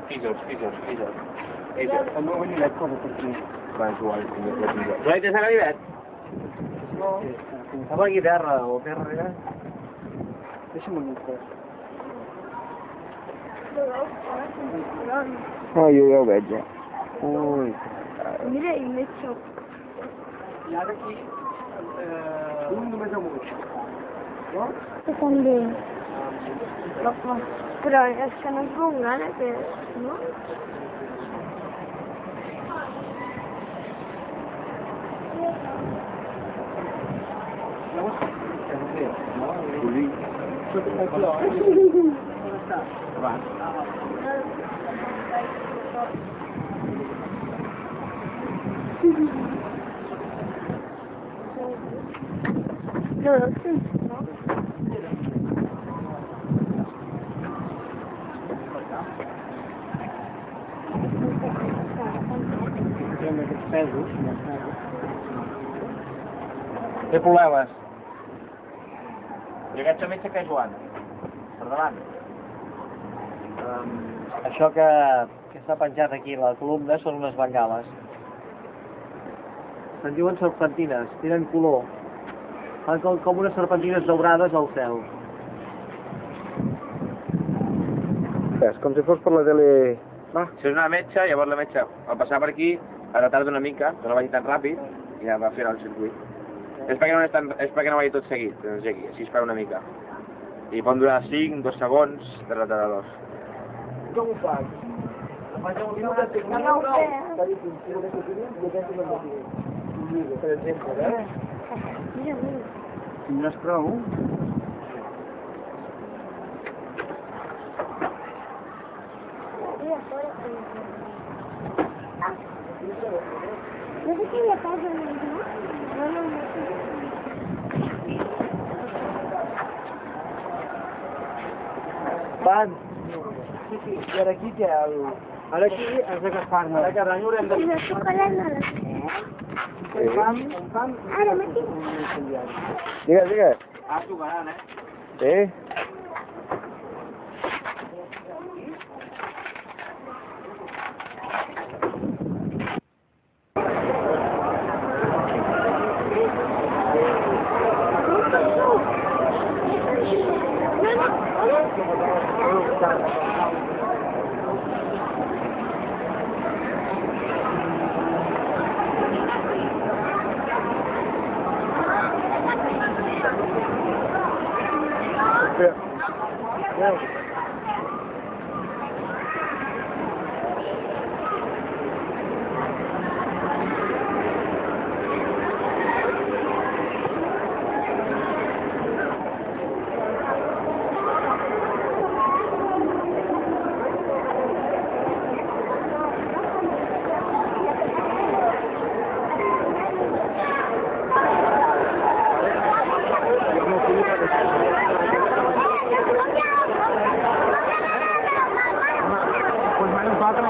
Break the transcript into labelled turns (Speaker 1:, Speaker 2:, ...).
Speaker 1: Pisos. Va, és igual. No hi tens a ganivet?
Speaker 2: No. Estava aquí terra, o terra allà. Deixa'm un mica.
Speaker 3: Jo ja ho veig, ja. Ui.
Speaker 4: Mira, i més xoc.
Speaker 2: I ara aquí, un només amunt. No?
Speaker 4: Que també. Però és que no és bon gana, que... no? No, sí.
Speaker 1: Té problemes. I aquest metge que és Joan? Per davant.
Speaker 2: Això que està penjat aquí a la columna són unes bengales. Se'n diuen serpentines, tenen color. Fan com unes serpentines daurades al cel.
Speaker 3: És com si fos per la tele...
Speaker 1: Va. Si és una metge, llavors la metge, al passar per aquí, ha retardat una mica, que no vagi tan ràpid, i ja va fer el circuit. És perquè no vagi tot seguit, doncs aquí, així es fa una mica. I pot durar 5, 2 segons de retardadors.
Speaker 2: Com ho faig? Per exemple,
Speaker 4: Mira.
Speaker 3: Tindràs prou?
Speaker 4: No sé què hi ha pas a més, no? No sé.
Speaker 2: Van. Sí, i ara aquí què? Ara aquí has d'agafar-me. Ara cada any haurem de...
Speaker 4: I el xocolat no l'has fet?
Speaker 2: Un pam...
Speaker 4: Ara mateix.
Speaker 3: Digues.
Speaker 1: Ah, jugaran,
Speaker 3: Sí? Pues me falta